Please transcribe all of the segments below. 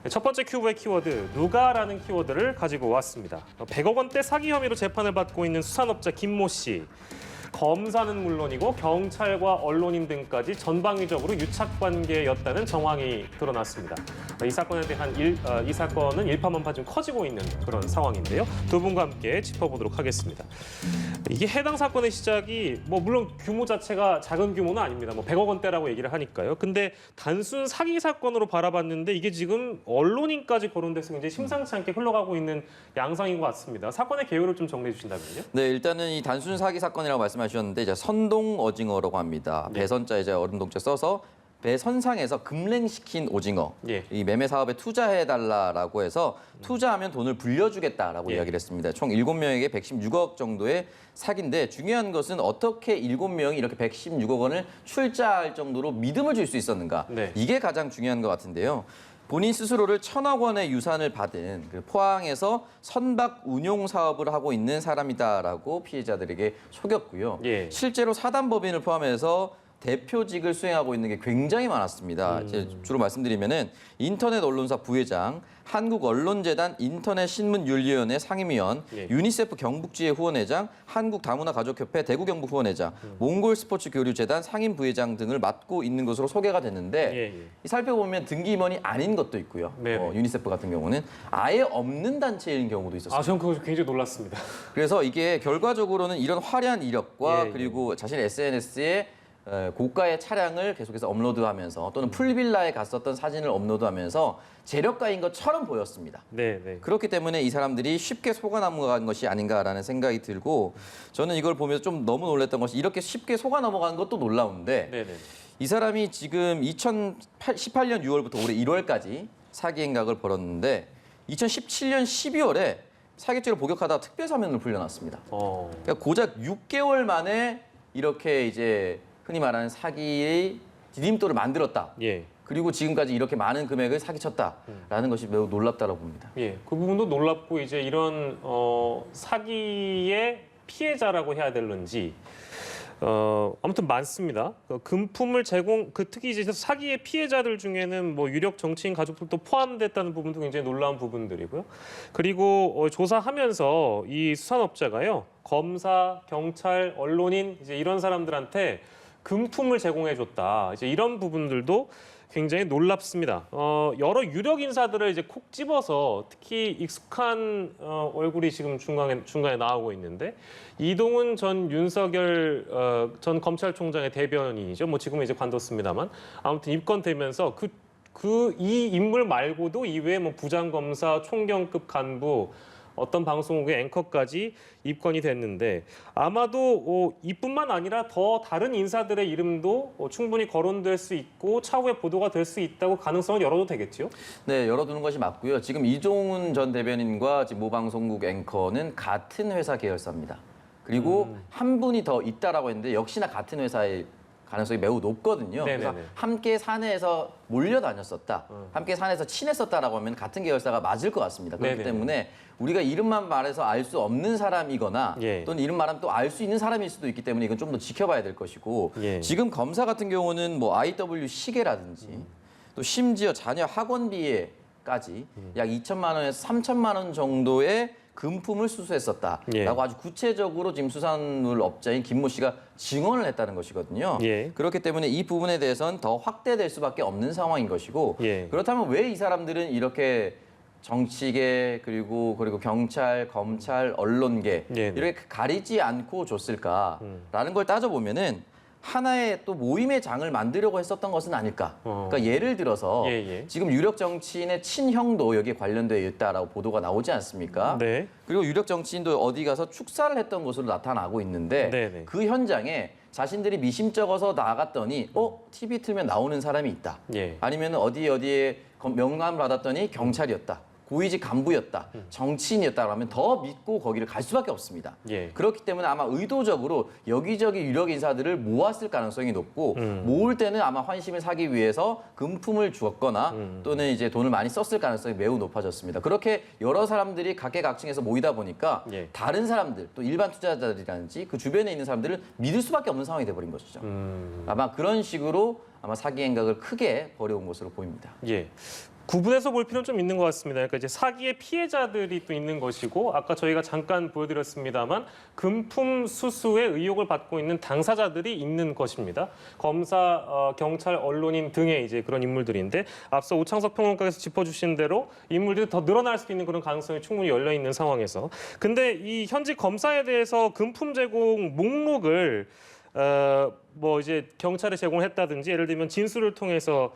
첫 번째 큐브의 키워드 누가라는 키워드를 가지고 왔습니다. 100억 원대 사기 혐의로 재판을 받고 있는 수산업자 김모 씨. 검사는 물론이고 경찰과 언론인 등까지 전방위적으로 유착 관계였다는 정황이 드러났습니다. 이 사건에 대한 이 사건은 일파만파 좀 커지고 있는 그런 상황인데요. 두 분과 함께 짚어보도록 하겠습니다. 이게 해당 사건의 시작이 물론 규모 자체가 작은 규모는 아닙니다. 100억 원대라고 얘기를 하니까요. 근데 단순 사기 사건으로 바라봤는데 이게 지금 언론인까지 거론돼서 굉장히 심상치 않게 흘러가고 있는 양상인 것 같습니다. 사건의 개요를 좀 정리해 주신다면요. 네, 일단은 이 단순 사기 사건이라고 말씀하셨는데 이제 선동 오징어라고 합니다. 네. 배선자 이제 어른동자 써서 배 선상에서 급랭시킨 오징어. 예. 이 매매 사업에 투자해달라라고 해서 투자하면 돈을 불려주겠다라고 예. 이야기를 했습니다. 총 7명에게 116억 정도의 사기인데 중요한 것은 어떻게 7명이 이렇게 116억 원을 출자할 정도로 믿음을 줄 수 있었는가. 네. 이게 가장 중요한 것 같은데요. 본인 스스로를 1,000억 원의 유산을 받은 포항에서 선박 운용 사업을 하고 있는 사람이다라고 피해자들에게 속였고요. 예. 실제로 사단법인을 포함해서 대표직을 수행하고 있는 게 굉장히 많았습니다. 이제 주로 말씀드리면은 인터넷 언론사 부회장, 한국언론재단 인터넷신문윤리위원회 상임위원, 예. 유니세프 경북지회 후원회장, 한국다문화가족협회 대구경북 후원회장, 몽골스포츠교류재단 상임부회장 등을 맡고 있는 것으로 소개가 됐는데 예, 예. 이 살펴보면 등기임원이 아닌 것도 있고요. 네네. 유니세프 같은 경우는 아예 없는 단체인 경우도 있었습니다. 저는 그거 굉장히 놀랐습니다. 그래서 이게 결과적으로는 이런 화려한 이력과 예, 예. 그리고 자신의 SNS에 고가의 차량을 계속해서 업로드하면서 또는 풀빌라에 갔었던 사진을 업로드하면서 재력가인 것처럼 보였습니다. 네, 네. 그렇기 때문에 이 사람들이 쉽게 속아 넘어간 것이 아닌가라는 생각이 들고 저는 이걸 보면서 좀 너무 놀랐던 것이 이렇게 쉽게 속아 넘어간 것도 놀라운데 네, 네. 이 사람이 지금 2018년 6월부터 올해 1월까지 사기 행각을 벌였는데 2017년 12월에 사기죄를 복역하다가 특별사면을 불려놨습니다. 그러니까 고작 6개월 만에 이렇게 이제 흔히 말하는 사기의 디딤돌을 만들었다. 예. 그리고 지금까지 이렇게 많은 금액을 사기쳤다라는 것이 매우 놀랍다고 봅니다. 예, 그 부분도 놀랍고 이제 이런 사기의 피해자라고 해야 될는지 아무튼 많습니다. 금품을 특히 이제 사기의 피해자들 중에는 유력 정치인 가족들도 포함됐다는 부분도 굉장히 놀라운 부분들이고요. 그리고 조사하면서 이 수산업자가요, 검사, 경찰, 언론인 이제 이런 사람들한테 금품을 제공해줬다. 이제 이런 부분들도 굉장히 놀랍습니다. 여러 유력 인사들을 이제 콕 집어서 특히 익숙한 얼굴이 지금 중간에 나오고 있는데 이동훈 전 윤석열 전 검찰총장의 대변인이죠. 지금은 이제 관뒀습니다만 아무튼 입건되면서 이 인물 말고도 이외에 부장검사, 총경급 간부 어떤 방송국의 앵커까지 입건이 됐는데 아마도 이뿐만 아니라 더 다른 인사들의 이름도 충분히 거론될 수 있고 차후에 보도가 될 수 있다고 가능성을 열어도 되겠죠? 네, 열어두는 것이 맞고요. 지금 이종훈 전 대변인과 지금 모방송국 앵커는 같은 회사 계열사입니다. 그리고 한 분이 더 있다라고 했는데 역시나 같은 회사의 가능성이 매우 높거든요. 네네네. 그래서 함께 사내에서 몰려다녔었다. 함께 사내에서 친했었다라고 하면 같은 계열사가 맞을 것 같습니다. 그렇기 네네네. 때문에 우리가 이름만 말해서 알 수 없는 사람이거나 예. 또는 이름 말하면 또 알 수 있는 사람일 수도 있기 때문에 이건 좀 더 지켜봐야 될 것이고 예. 지금 검사 같은 경우는 IW 시계라든지 또 심지어 자녀 학원비에까지 약 2천만 원에서 3천만 원 정도의 금품을 수수했었다라고 예. 아주 구체적으로 지금 수산물 업자인 김모 씨가 증언을 했다는 것이거든요. 예. 그렇기 때문에 이 부분에 대해서는 더 확대될 수밖에 없는 상황인 것이고 예. 그렇다면 왜 이 사람들은 이렇게 정치계 그리고 경찰, 검찰, 언론계 예. 이렇게 가리지 않고 줬을까라는 걸 따져보면은 하나의 또 모임의 장을 만들려고 했었던 것은 아닐까. 그러니까 예를 들어서 예. 지금 유력 정치인의 친형도 여기에 관련되어 있다라고 보도가 나오지 않습니까? 네. 그리고 유력 정치인도 어디 가서 축사를 했던 것으로 나타나고 있는데 네네. 그 현장에 자신들이 미심쩍어서 나갔더니 TV 틀면 나오는 사람이 있다. 예. 아니면 어디에 명함을 받았더니 경찰이었다. 고위직 간부였다, 정치인이었다 그러면 더 믿고 거기를 갈 수밖에 없습니다. 예. 그렇기 때문에 아마 의도적으로 여기저기 유력 인사들을 모았을 가능성이 높고 모을 때는 아마 환심을 사기 위해서 금품을 주었거나 또는 이제 돈을 많이 썼을 가능성이 매우 높아졌습니다. 그렇게 여러 사람들이 각계각층에서 모이다 보니까 예. 다른 사람들 또 일반 투자자들이라든지 그 주변에 있는 사람들을 믿을 수밖에 없는 상황이 돼버린 것이죠. 아마 그런 식으로 아마 사기 행각을 크게 벌여온 것으로 보입니다. 예. 구분해서 볼 필요는 좀 있는 것 같습니다. 그러니까 이제 사기의 피해자들이 또 있는 것이고, 아까 저희가 잠깐 보여드렸습니다만 금품 수수의 의혹을 받고 있는 당사자들이 있는 것입니다. 검사, 경찰, 언론인 등의 이제 그런 인물들인데, 앞서 오창석 평론가께서 짚어주신 대로 인물들이 더 늘어날 수 있는 그런 가능성이 충분히 열려 있는 상황에서, 근데 이 현직 검사에 대해서 금품 제공 목록을 뭐 이제 경찰에 제공했다든지, 예를 들면 진술을 통해서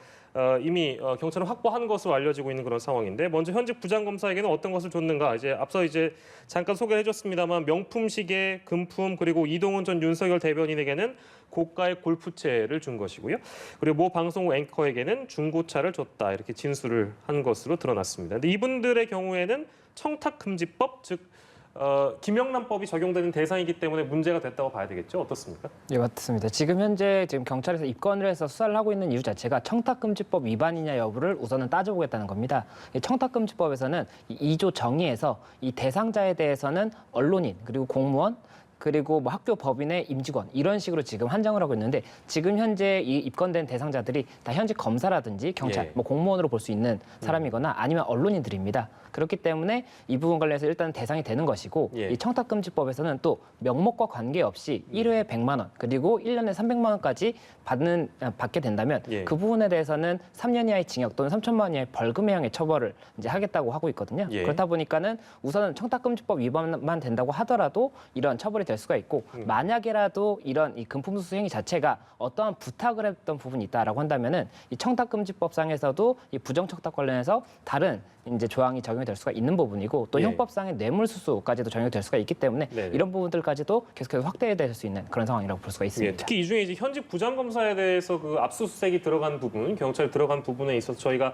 이미 경찰은 확보한 것으로 알려지고 있는 그런 상황인데, 먼저 현직 부장검사에게는 어떤 것을 줬는가? 이제 앞서 이제 잠깐 소개해줬습니다만 명품 시계, 금품, 그리고 이동훈 전 윤석열 대변인에게는 고가의 골프채를 준 것이고요. 그리고 모 방송국 앵커에게는 중고차를 줬다, 이렇게 진술을 한 것으로 드러났습니다. 근데 이분들의 경우에는 청탁금지법, 즉 김영란법이 적용되는 대상이기 때문에 문제가 됐다고 봐야 되겠죠? 어떻습니까? 예, 맞습니다. 지금 경찰에서 입건을 해서 수사를 하고 있는 이유 자체가 청탁금지법 위반이냐 여부를 우선은 따져보겠다는 겁니다. 이 청탁금지법에서는 이 2조 정의에서 이 대상자에 대해서는 언론인 그리고 공무원 그리고 뭐 학교 법인의 임직원 이런 식으로 지금 한정을 하고 있는데, 지금 현재 이 입건된 대상자들이 다 현직 검사라든지 경찰, 예. 뭐 공무원으로 볼 수 있는 사람이거나 아니면 언론인들입니다. 그렇기 때문에 이 부분 관련해서 일단 대상이 되는 것이고, 예. 이 청탁금지법에서는 또 명목과 관계없이 1회에 100만 원 그리고 1년에 300만 원까지 받게 된다면 예. 그 부분에 대해서는 3년 이하의 징역 또는 3천만 원 이하의 벌금에 향해 처벌을 이제 하겠다고 하고 있거든요. 예. 그렇다 보니까는 우선은 청탁금지법 위반만 된다고 하더라도 이런 처벌이 될 수가 있고, 만약에라도 이런 이 금품수수 행위 자체가 어떠한 부탁을 했던 부분이 있다라고 한다면은 이 청탁금지법상에서도 이 부정청탁 관련해서 다른 이제 조항이 적용이 될 수가 있는 부분이고, 또 예. 형법상의 뇌물수수까지도 적용이 될 수가 있기 때문에 네. 이런 부분들까지도 계속해서 확대될 수 있는 그런 상황이라고 볼 수가 예, 있습니다. 특히 이 중에 이제 현직 부장검사에 대해서 그 압수수색이 들어간 부분, 경찰이 들어간 부분에 있어서 저희가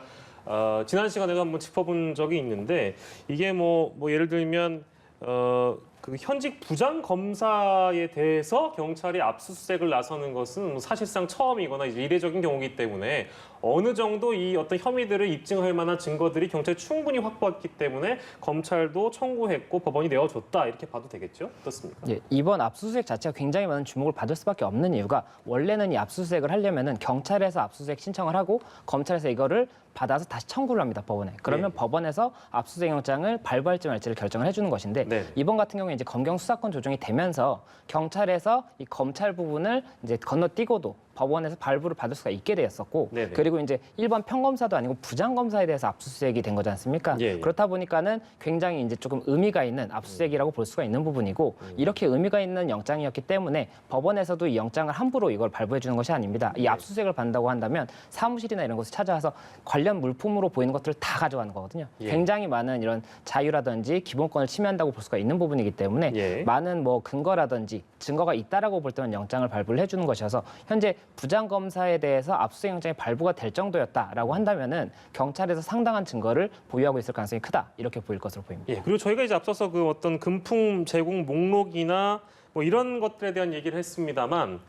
지난 시간에도 한번 짚어본 적이 있는데, 이게 뭐 예를 들면 그 현직 부장검사에 대해서 경찰이 압수수색을 나서는 것은 뭐 사실상 처음이거나 이제 이례적인 경우이기 때문에 어느 정도 이 어떤 혐의들을 입증할 만한 증거들이 경찰이 충분히 확보했기 때문에 검찰도 청구했고 법원이 내어줬다, 이렇게 봐도 되겠죠? 어떻습니까? 예, 이번 압수수색 자체가 굉장히 많은 주목을 받을 수밖에 없는 이유가, 원래는 이 압수수색을 하려면은 경찰에서 압수수색 신청을 하고 검찰에서 이거를 받아서 다시 청구를 합니다, 법원에. 그러면 네. 법원에서 압수수색 영장을 발부할지 말지를 결정을 해주는 것인데, 네. 이번 같은 경우에 이제 검경 수사권 조정이 되면서 경찰에서 이 검찰 부분을 이제 건너뛰고도 법원에서 발부를 받을 수가 있게 되었었고, 네네. 그리고 이제 일반 평검사도 아니고 부장검사에 대해서 압수수색이 된 거지 않습니까? 예, 예. 그렇다 보니까는 굉장히 이제 조금 의미가 있는 압수수색이라고 볼 수가 있는 부분이고, 이렇게 의미가 있는 영장이었기 때문에 법원에서도 이 영장을 함부로 이걸 발부해 주는 것이 아닙니다. 이 압수수색을 받는다고 한다면 사무실이나 이런 곳을 찾아와서 관련 물품으로 보이는 것들을 다 가져가는 거거든요. 예. 굉장히 많은 이런 자유라든지 기본권을 침해한다고 볼 수가 있는 부분이기 때문에 예. 많은 뭐 근거라든지 증거가 있다라고 볼 때만 영장을 발부를 해주는 것이어서, 현재 부장검사에 대해서 압수수색 영장이 발부가 될 정도였다라고 한다면은 경찰에서 상당한 증거를 보유하고 있을 가능성이 크다, 이렇게 보일 것으로 보입니다. 예, 그리고 저희가 이제 앞서서 그 어떤 금품 제공 목록이나 뭐 이런 것들에 대한 얘기를 했습니다만,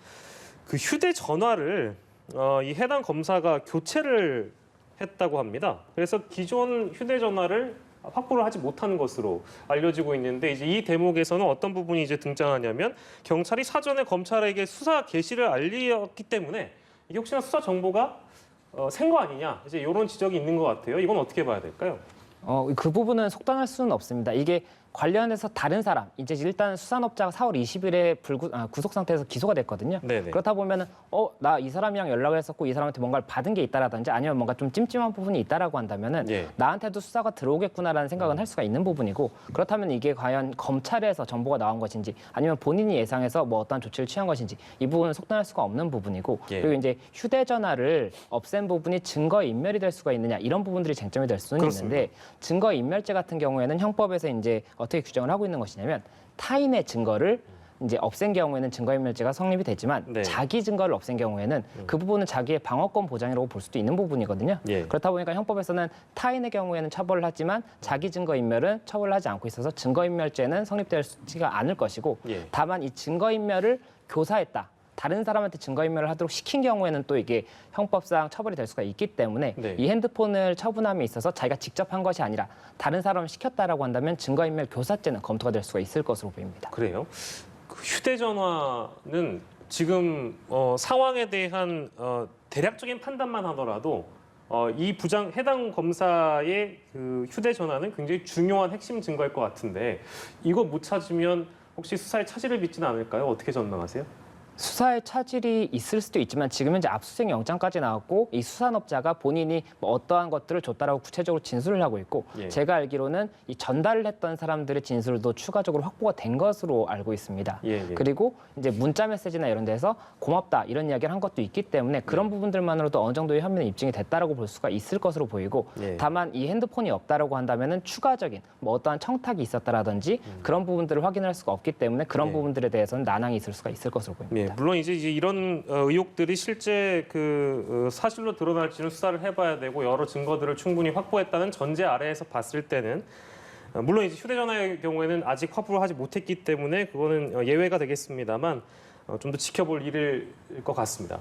그 휴대전화를 이 해당 검사가 교체를 했다고 합니다. 그래서 기존 휴대전화를 확보를 하지 못한 것으로 알려지고 있는데, 이제 이 대목에서는 어떤 부분이 이제 등장하냐면, 경찰이 사전에 검찰에게 수사 개시를 알렸기 때문에 이게 혹시나 수사 정보가 센 거 아니냐, 이제 이런 지적이 있는 것 같아요. 이건 어떻게 봐야 될까요? 그 부분은 속단할 수는 없습니다. 이게 관련해서 다른 사람, 이제 일단 수산업자가 4월 20일에 구속 상태에서 기소가 됐거든요. 네네. 그렇다 보면은 나 이 사람이랑 연락을 했었고 이 사람한테 뭔가를 받은 게 있다라든지 아니면 뭔가 좀 찜찜한 부분이 있다라고 한다면은 예. 나한테도 수사가 들어오겠구나라는 생각은 할 수가 있는 부분이고, 그렇다면 이게 과연 검찰에서 정보가 나온 것인지 아니면 본인이 예상해서 뭐 어떤 조치를 취한 것인지, 이 부분은 속단할 수가 없는 부분이고, 예. 그리고 이제 휴대전화를 없앤 부분이 증거 인멸이 될 수가 있느냐, 이런 부분들이 쟁점이 될 수는 그렇습니다. 있는데, 증거 인멸죄 같은 경우에는 형법에서 이제 어떻게 규정을 하고 있는 것이냐면, 타인의 증거를 이제 없앤 경우에는 증거인멸죄가 성립이 되지만, 네. 자기 증거를 없앤 경우에는 그 부분은 자기의 방어권 보장이라고 볼 수도 있는 부분이거든요. 예. 그렇다 보니까 형법에서는 타인의 경우에는 처벌을 하지만 자기 증거인멸은 처벌을 하지 않고 있어서 증거인멸죄는 성립되지가 않을 것이고, 예. 다만 이 증거인멸을 교사했다, 다른 사람한테 증거인멸을 하도록 시킨 경우에는 또 이게 형법상 처벌이 될 수가 있기 때문에, 네. 이 핸드폰을 처분함에 있어서 자기가 직접 한 것이 아니라 다른 사람을 시켰다라고 한다면 증거인멸 교사죄는 검토가 될 수가 있을 것으로 보입니다. 그래요? 그 휴대전화는 지금 상황에 대한 대략적인 판단만 하더라도 이 해당 검사의 그 휴대전화는 굉장히 중요한 핵심 증거일 것 같은데 이거 못 찾으면 혹시 수사에 차질을 빚지는 않을까요? 어떻게 전망하세요? 수사에 차질이 있을 수도 있지만 지금 현재 압수수색 영장까지 나왔고 이 수산업자가 본인이 뭐 어떠한 것들을 줬다라고 구체적으로 진술을 하고 있고 예. 제가 알기로는 이 전달을 했던 사람들의 진술도 추가적으로 확보가 된 것으로 알고 있습니다. 예. 그리고 이제 문자 메시지나 이런 데서 고맙다 이런 이야기를 한 것도 있기 때문에 그런 부분들만으로도 어느 정도의 혐의는 입증이 됐다라고 볼 수가 있을 것으로 보이고 예. 다만 이 핸드폰이 없다라고 한다면은 추가적인 뭐 어떠한 청탁이 있었다라든지 그런 부분들을 확인할 수가 없기 때문에 그런 예. 부분들에 대해서는 난항이 있을 수가 있을 것으로 보입니다. 예, 물론 이제 이런 의혹들이 실제 그 사실로 드러날지는 수사를 해봐야 되고 여러 증거들을 충분히 확보했다는 전제 아래에서 봤을 때는 물론 이제 휴대전화의 경우에는 아직 확보를 하지 못했기 때문에 그거는 예외가 되겠습니다만 좀 더 지켜볼 일일 것 같습니다.